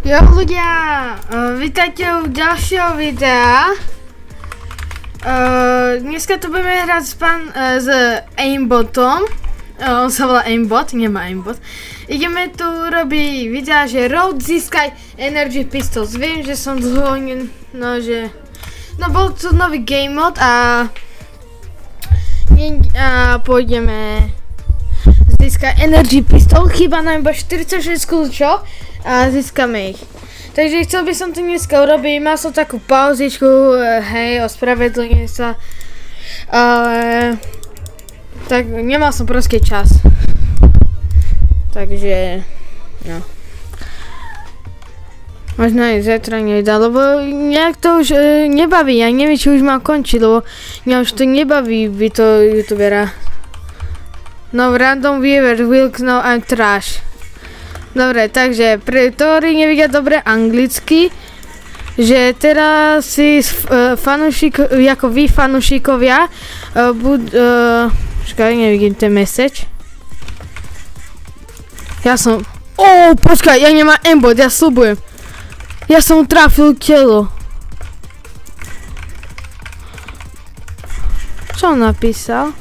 Jo ľudia, vítajte u ďalšieho videa. Dneska tu budeme hrať s Aimbotom. On sa volá Aimbot, nemá Aimbot. Ideme tu robiť videa, že Road získaj Energy Pistols. Viem, že som dlho, bol tu nový game mod a pôjdeme získať Energy Pistol. Chýba nám iba 46 kľúčov a získame ich. Takže chcel by som to dneska urobiť, mal som takú pauzičku, hej, ospravedlňujem sa, ale tak nemal som proste čas. Takže, no. Možno aj zajtra nedá, lebo nejak to už nebaví, ja neviem, či už mám končiť, lebo mňa už to nebaví byť to youtubera. No, random viewer will know I'm trash. Dobre, takže pre ktorí nevidia dobre anglicky, že teraz si ako vy fanúšikovia počkaj, nevidím ten message. Počkaj, ja nemám aimbot, ja sľubujem. Ja som trafil telo. Čo on napísal?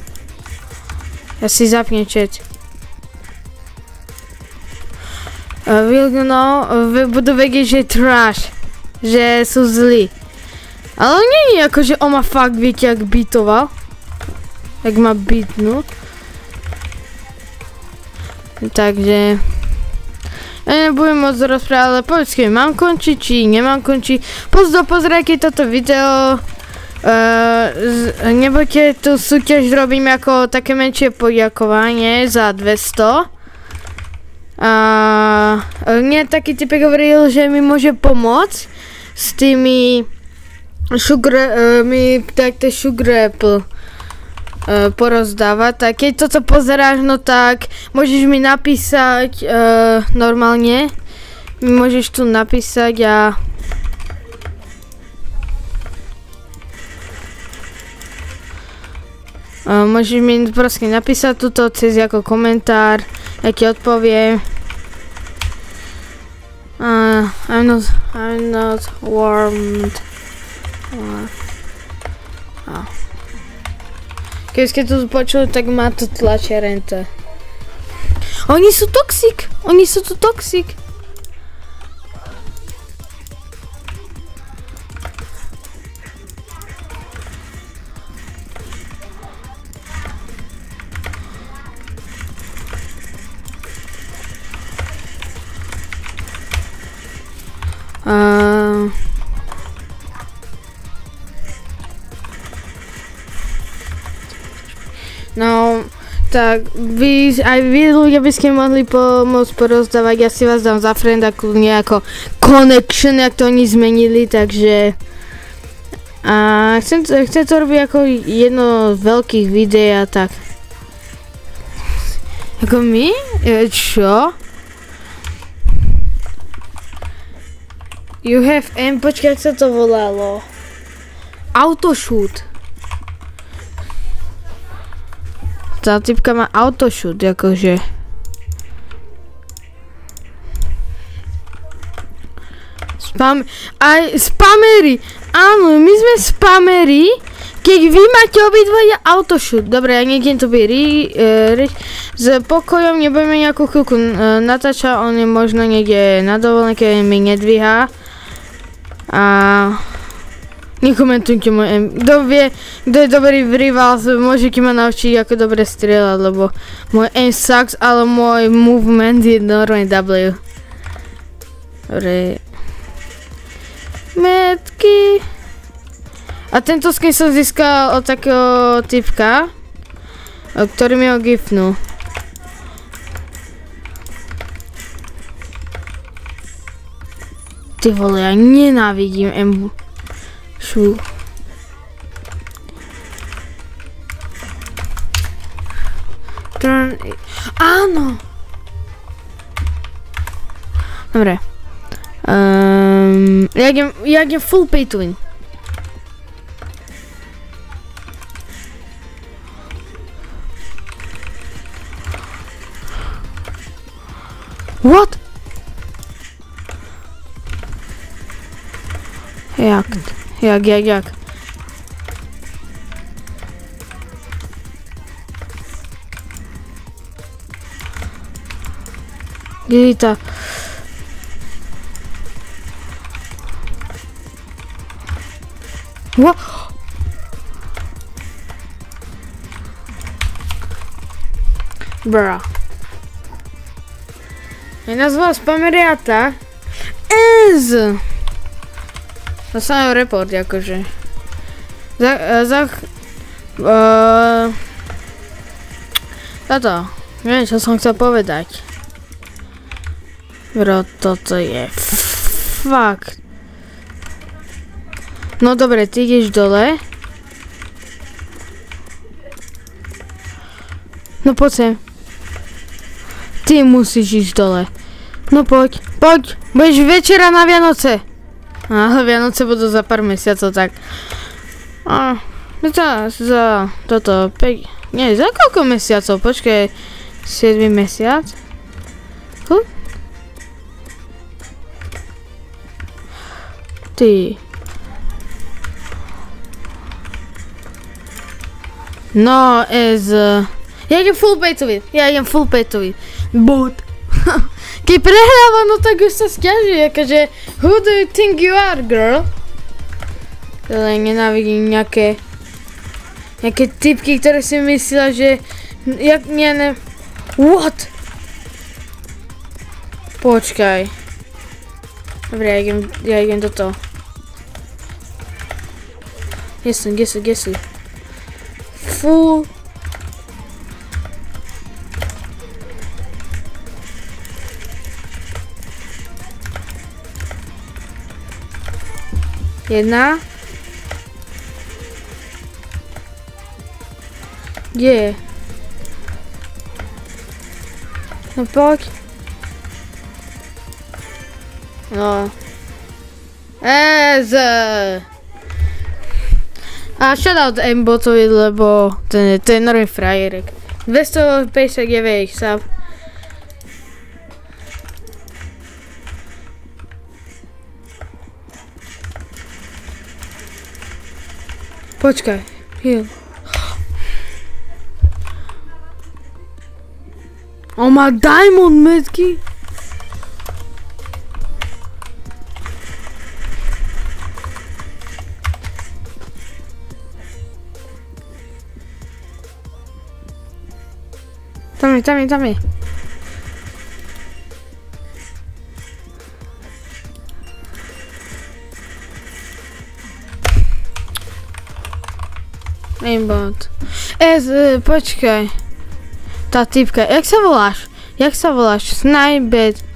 Ja si zapnem chat. Budú vedieť, že je trash, že sú zlí. Ale nie je ako, že on ma fakt, viete, jak bitoval. Jak ma bitnú. Takže ja nebudem moc rozprávať, ale povedz, mám končiť, či nemám končiť. Pozrajte toto video. Nebojte, tu súťaž robím ako také menšie poďakovanie za 200. Mne taký typek hovoril, že mi môže pomôcť s tými sugar apple porozdávať. Tak keď toto pozeráš, no tak môžeš mi napísať normálne. Môžeš tu napísať a môžeš mi proste napísať tuto cez ako komentár, ja ti odpoviem. I'm not warmed. Keď ste tu počuli, tak ma to tlačia rente. Oni sú tu toxic. No, tak aj vy ľudia by ste mohli pomôcť porozdávať, ja si vás dám za frienda kľudne ako connection, jak to oni zmenili, takže chcem to robiť ako jedno z veľkých videí a tak. Ako my? Čo? You have aim, počkaj, jak sa to volalo? Autoshoot. Tá typka má autoshoot, akože. Spamery! Áno, my sme spamery, keď vy máte obidvoja autoshoot. Dobre, ja nejdem to byť s pokojom, nebudeme nejakú chvíľku natáčať, on je možno niekde na dovolenke, mi nedvíha. Nekomentujte môj aim. Kto vie, kto je dobrý v Rivals, môžete ma naučiť, ako dobre strieľať, lebo môj aim sucks, ale môj movement je normálne W. Dobre. Metky. A tento skin som získal od takého typka, ktorý mi ho gifnul. Ty vole, ja nenávidím aim. Áno. Dobre. Ja idem full pay to win. What? Jak? Gita. What? Bruh. Je nazval spameriata. Dostanem report, akože. Toto. Neviem, čo som chcel povedať. Bro, toto je fakt. No dobre, ty ideš dole. No poď sem. Ty musíš ísť dole. No poď. Budeš večera na Vianoce. Ale Vianoce budú za pár mesiacov, tak. Za toto, nie, za koľko mesiacov? Počkaj, 7. mesiac. Ty. No, ja idem full paytovi. But. Keď prehráva, no tak už sa sťažuje, akože who do you think you are, girl? Ale nenávidím nejaké typky, ktoré si myslia, že what? Počkaj. Dobre, ja idem do toho. Kde si? Full. Jedna. Kde je? No poď. No. A shoutout aimbotovi, lebo ten je normálny frajerek. 259 sub. Počkaj, heal. On má diamond medky? Tam je. Aimbot. Počkaj. Tá typka, jak sa voláš? Snajbet.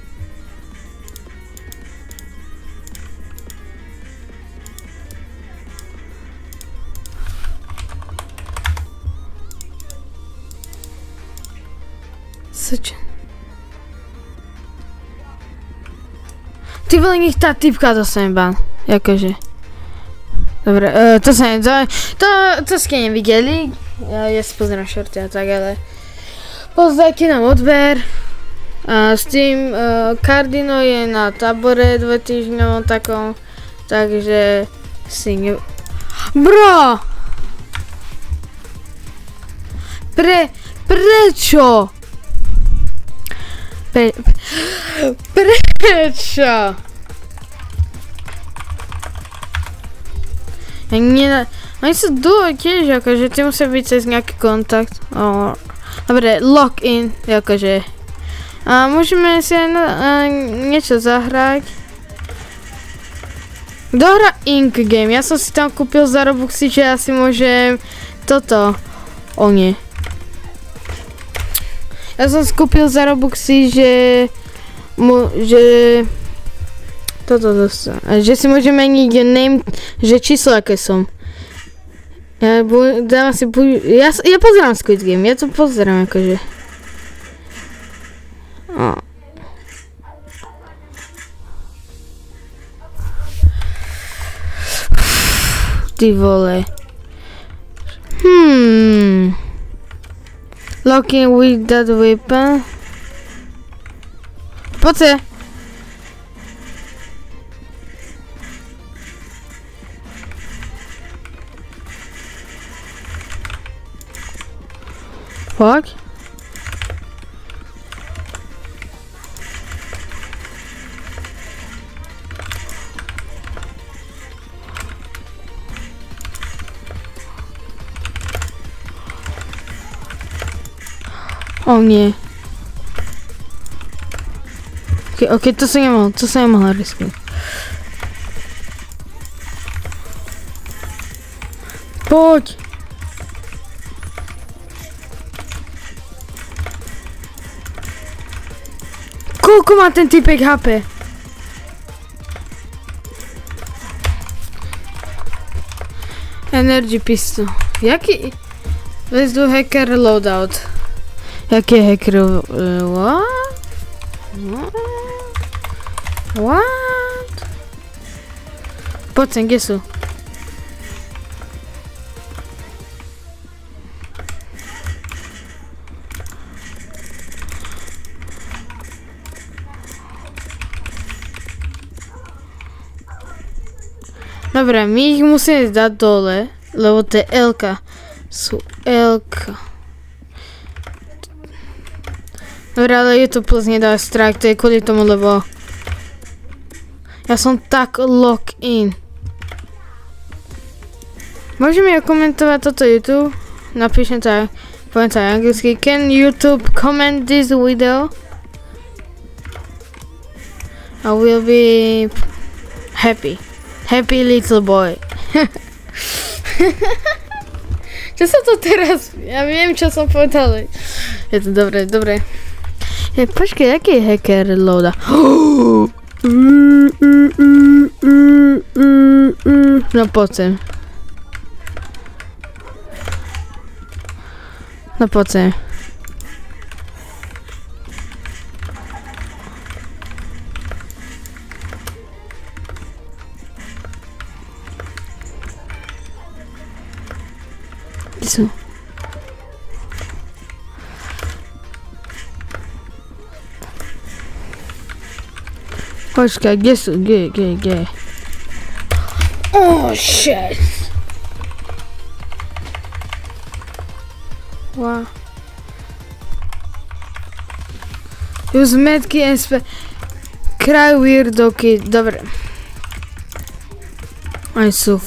Ty vole, nech tá typka dostane ban. Jakože. Dobre, to sa to ste nevideli. Ja si pozriem shorty a tak, ale pozdajte nám odber. S tým Cardino je na tábore 2 týždňovom takom, takže si ne... Bro! Prečo? Prečo? Oni sú duo tiež, akože ty musia byť cez nejaký kontakt. Dobre, login, akože. A môžeme si niečo zahrať. Kto hrá Ink Game? Ja som si tam kúpil za Robuxy, že ja si môžem toto. Nie. Ja som si kúpil za Robuxy, že toto dostal. Že si môžem meniť name, že číslo aké som. Ja pozerám Squid Game, ja to pozerám akože. Ty vole. Locking with that weapon. Poď sa. Fakt? O nie. Okej, to co nie mohla risknúť. Poď! Koľko má ten typek HP? Energy pistol. Jaký? Let's do hacker loadout. Jaký je hacker? What? What? Poď sem, kde sú? Dobre, my ich musíme dať dole, lebo to je L-ka. Sú L-ka. Dobre, ale YouTube Plus nedá strike, to je kvôli tomu, lebo ja som tak lock in. Môžeme ja komentovať toto YouTube? Napíšem to aj, poviem to aj anglicky. Can YouTube comment this video? I will be happy. Happy little boy. Čo sa to teraz... Ja viem, čo som povedal. Je to dobré, dobré. Počkej, aký je hacker loada? No poď sem. No poď sem. Kde sú? Počkaj, kde sú? Kde? Oh, shit! Wow. Use medky and Cry weirdo kid. Dobre. Oni sú...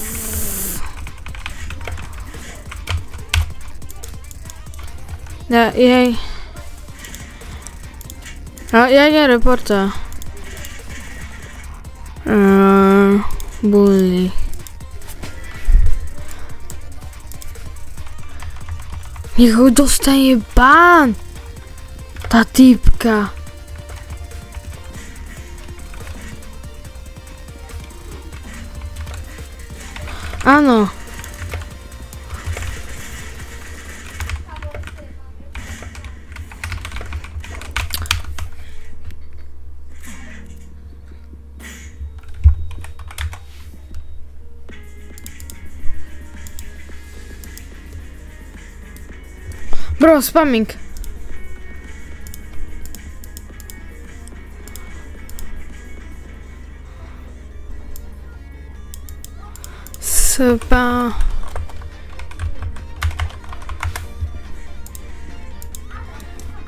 Jej. Ja idem reporta. Bully. Nech ho dostane bán. Tá typka. Áno. Bro, spamming.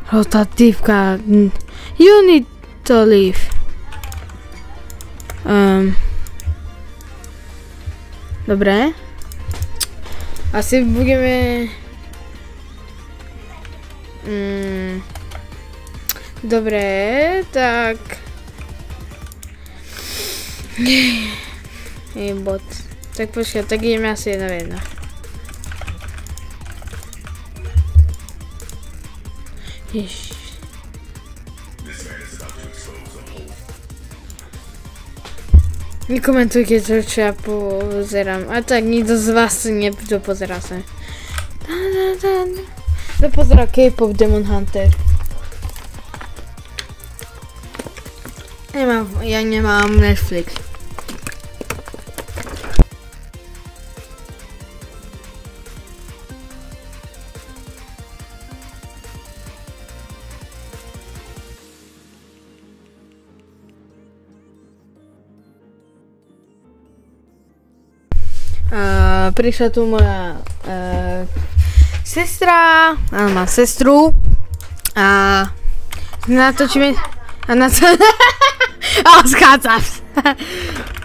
Rotativka. You need to leave. Dobre. Asi budeme... Dobre, tak... Je bot. Tak počkaj, tak ideme asi jedna v jedna. Ježiš. Nekomentujte to, čo ja pozerám. A tak nikto z vás nepozerá sa. To pozerá K-pop Demon Hunter. Ja nemám Netflix. Prišla tu moja sestra, ale mám sestru a natočíme a na to a skácaš.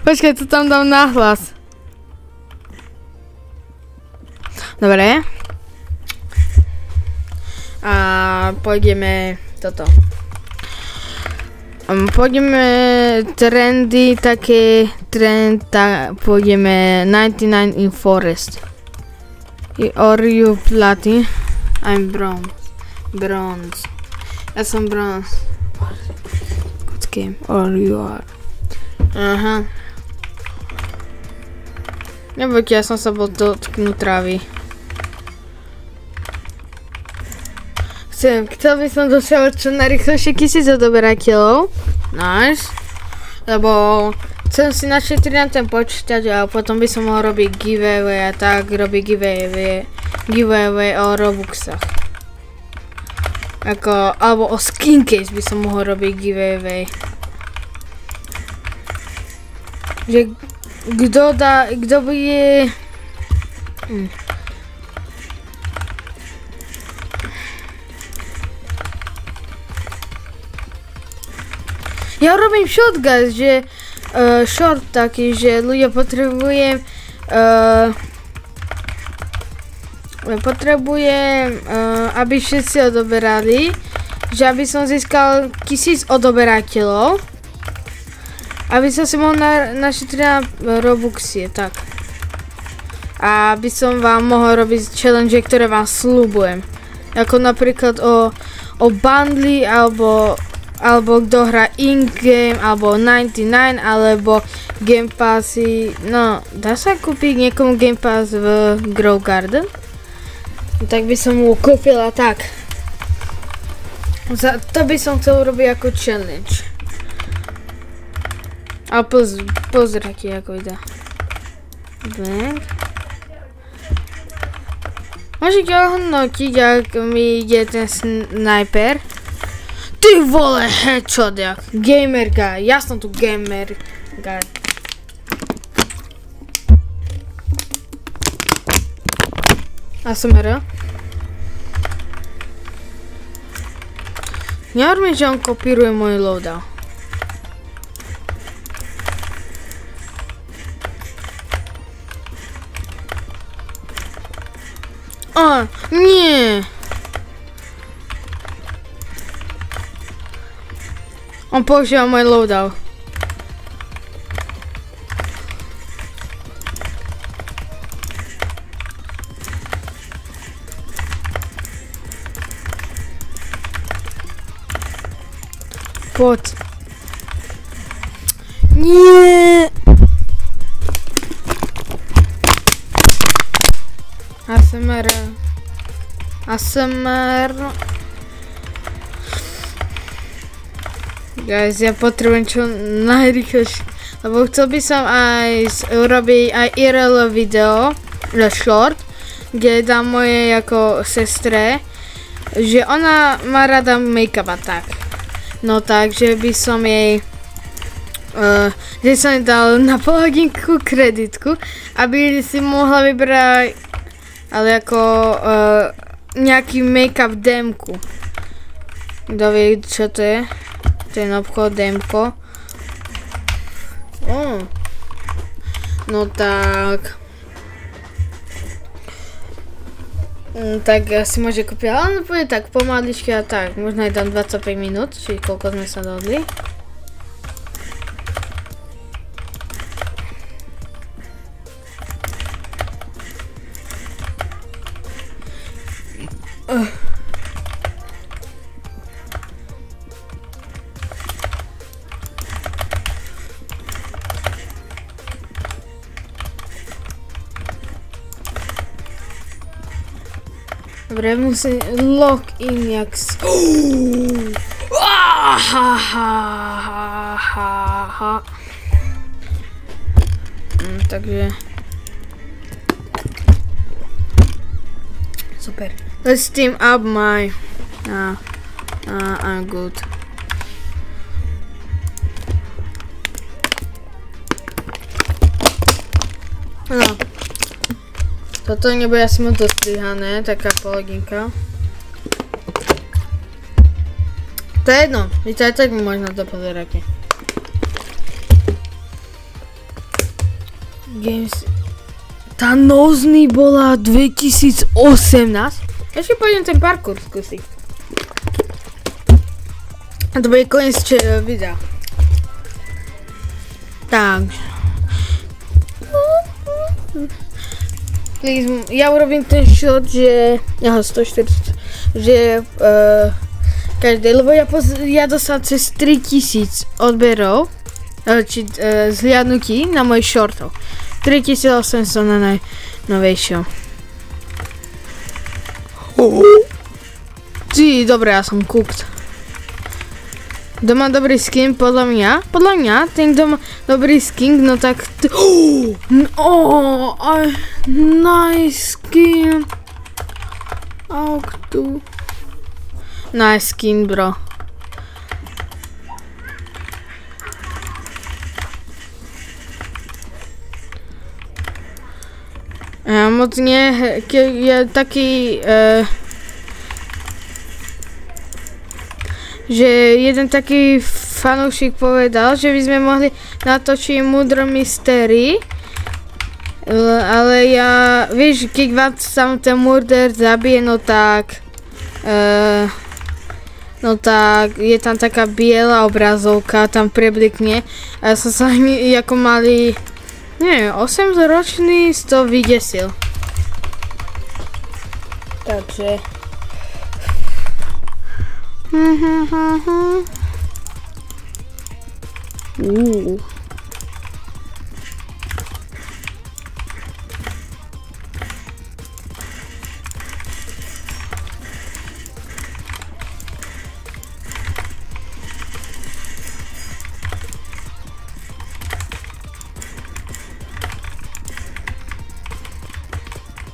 Počkaj, to tam dám nahlas. Dobre. A pôjdeme toto. Pôjdeme trendy, také pôjdeme 99 in forest. Or you platin? I'm bronze. Ja som bronze. Good game. Or you are. Aha. Nebojte, ja som sa bol dotknúť trávy. Chcel by som dosiahnuť čo najrychlejšie 1000 odoberateľov. Nice. Lebo chcem si našetriť na ten počítať a potom by som mohol robiť giveaway a tak robiť giveaway o Robuxach. Alebo o skin case by som mohol robiť giveaway. Že kto bude... Ja robím short, guys, že short taký, že ľudia potrebujem aby všetci odoberali, že aby som získal 1000 odoberateľov, aby som si mohol našetriť na Robuxie, tak. A aby som vám mohol robiť challenge, ktoré vám sľubujem. Ako napríklad o bundly, alebo kto hrá in-game, alebo 99, alebo Game Passy. No, dá sa kúpiť niekomu Game Pass v Grow Garden? Tak by som mu kúpila tak. To by som chcel urobiť ako challenge. Ale pozri, aký ako ide. Môžete ohodnotiť, ak mi ide ten sniper. Ty vole, headshot jak gamer guy, ja som tu gamer guy. ASMR. Nehovorím, že on kopíruje môj loadout. Nie. On používa môj loadout. Poď. Nie. ASMR. Guys, ja potrebujem čo najrýchlejšie, lebo chcel by som aj urobiť aj IRL video, short, kde dám mojej ako sestre, že ona má rada make-up a tak. No takže by som jej, že som jej dal na pol hodinku kreditku, aby si mohla vybrať, ale ako nejaký make-up demku. Kto vie, čo to je? Ten obchod, demko. No tak. Tak asi môže kúpiť, ale bude tak pomaličky a tak. Možno aj dám 25 minút, či koľko sme sa dohodli. Dobre, musím lock in jak takže super. Let's team up my I'm good. No. Toto nebude asi moc dostrihané, taká pologinka. To je jedno, vy to aj tak možno to pozeráte. Games... Tá nozný bola 2018. Ešte pôjdem ten parkour skúsiť. A to bude koniec videa. Tak. Ja urobím ten shot, že... Aha, 140. Že... každý, lebo ja dostal cez 3000 odberov. Či zhliadnutí na mojich shortov. 3800 na najnovejšom. Ty, dobre, ja som cooked. Kto má dobrý skin, podľa mňa, ten, kto má dobrý skin, no tak... Nice skin. Nice skin, bro. Ja moc nie, je taký... že jeden taký fanúšik povedal, že by sme mohli natočiť Murder Mystery, ale ja, vieš, keď vám sam ten murder zabije, no tak je tam taká biela obrazovka, tam preblikne a ja som sa ako mali, neviem, 8-ročný z toho vydesil. Takže...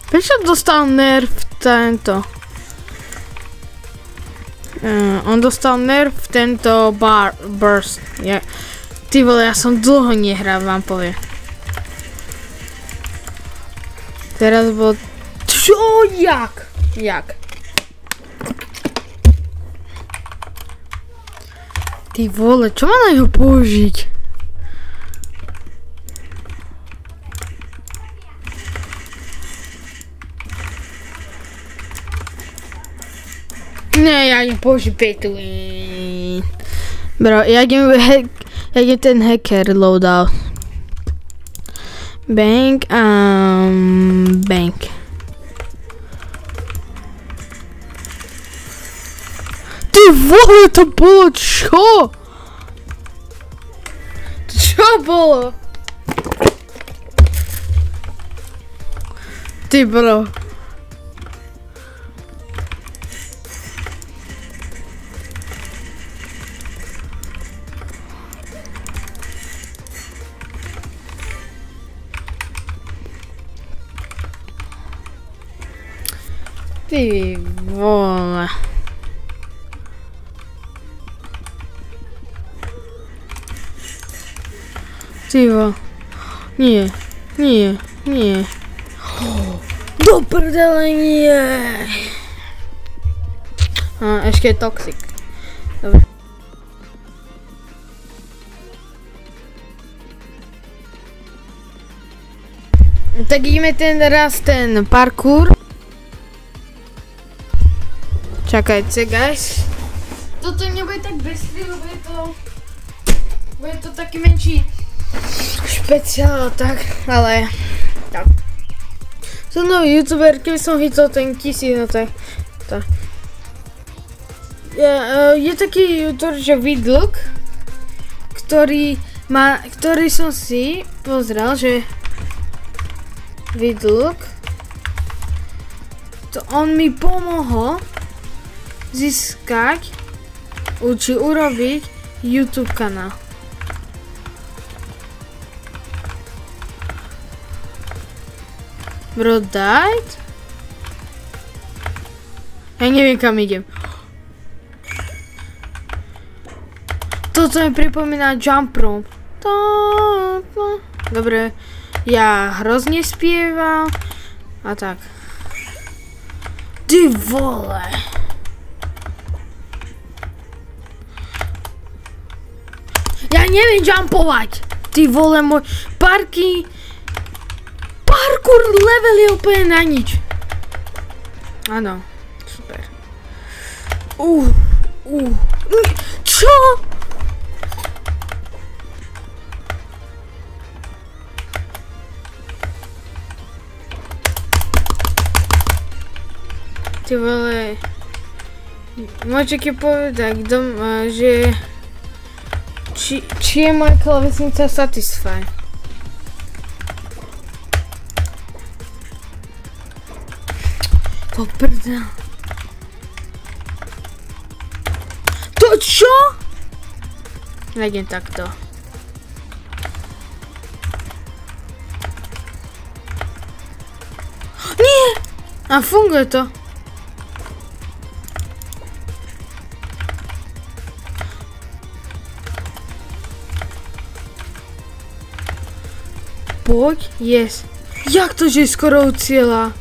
Prečo dostal nerf tento? On dostal nerf tento burst. Ty vole, ja som dlho nehral, vám poviem. Teraz bol... Čo? Jak? Ty vole, čo má na ňo použiť? Ne, ja idem použiť paytu. Bro, ja idem ten hacker loadout. Bank, bank. Ty vole, to bolo čo? Čo bolo? Ty bro. Ty vole. Ty vole. Nie. Do prdele nie. Ešte je toxic. Dobre. Tak ideme ten parkour. Čakajte, guys. Toto nebude tak bestrý, lebo bude to taký menší špeciál, tak, ale tak. Som nový youtuber, keby som chytil ten 1000, no tak. Je taký youtuber, že Vidlook, ktorý som si pozrel, že Vidlook, to on mi pomohol získať, urobiť YouTube kanál. Bro died? Ja neviem, kam idem. Toto mi pripomína Jump Rope. Dobre, ja hrozne spievam. A tak. Ty vole. Ja neviem jumpovať. Ty vole môj. Parkour level je úplne na nič. Áno. Super. Čo? Ty vole. Môžete povedať, že či je moja klávesnica Satisfy? To prdel. To čo? Nejdem takto. Nie! A funguje to. Poď, yes. Jak to, že je skoro u cieľa?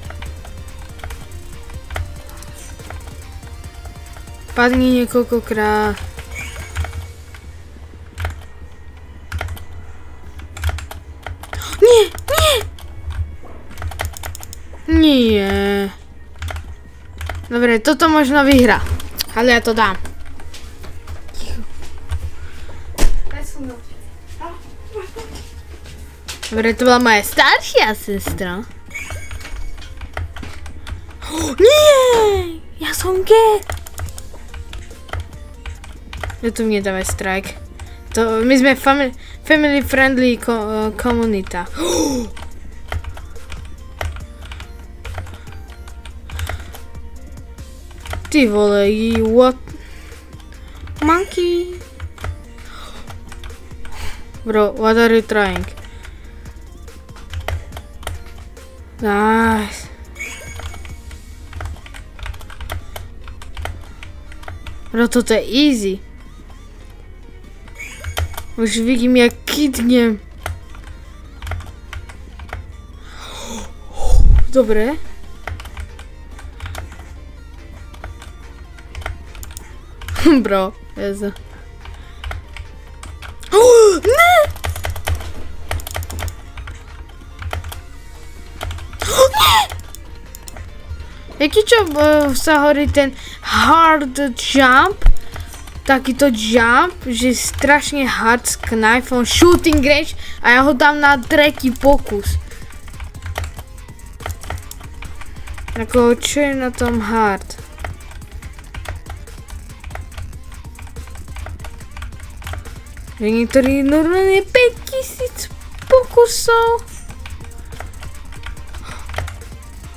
Padni niekoľkokrát. Nie, nie! Nie. Dobre, toto možno vyhra. Ale ja to dám. Dobre, to bola moja staršia sestra. Nie! Ja som gay! Tu mi nedávaj strike. My sme family friendly komunita. Ty vole, what? Monkey? Bro, what are you trying? Nice. Bro, toto je easy. Už vidím, jak kytnem. Dobre. Bro, jezu. Ne! Jaký čo sa hovorí ten hard jump? Takýto jump, že je strašne hard s knifom, shooting range a ja ho dám na tretí pokus. Ako, čo je na tom hard? Niektorí normálne 5000 pokusov.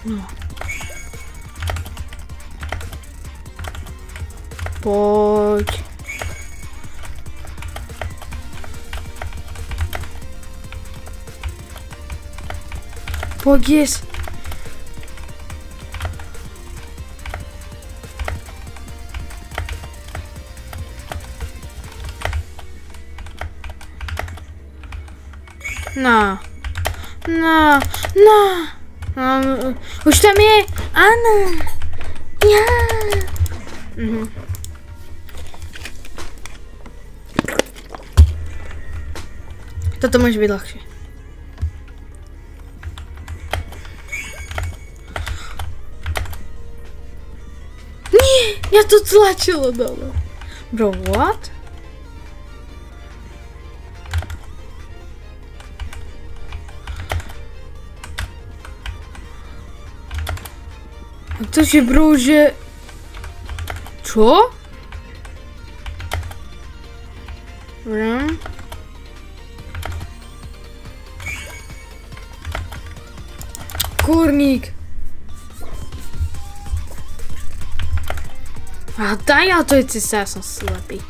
No. Poď. Poď, yes. No. Už tam je. Áno. Ja. Toto môže byť ľahšie. Nie, ja to tlačilo dole. Bro, what? A to je, bro, že... Čo? Kurník. A daj, ale to je cesta, ja som slepý.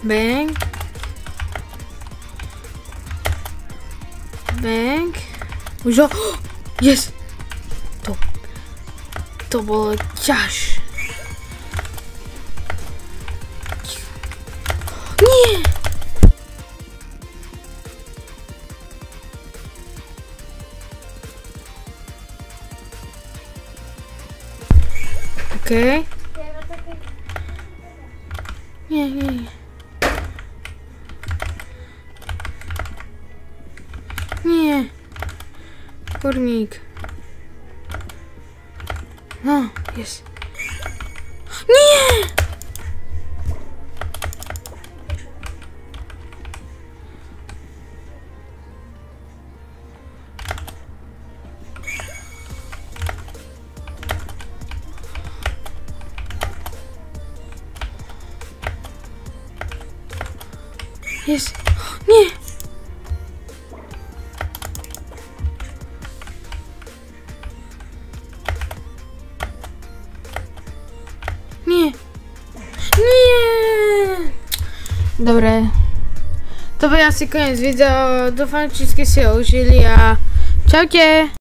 Bang. Bang. Už ho... Yes! To bolo ťaž. Okej. Nie, nie, nie. Nie. Kurnik. No, jest. Nie! Jest. Nie! Nie! Nie! Dobra. To był asi koniec wideo. Dúfam, že všetci si ho užili a čaute!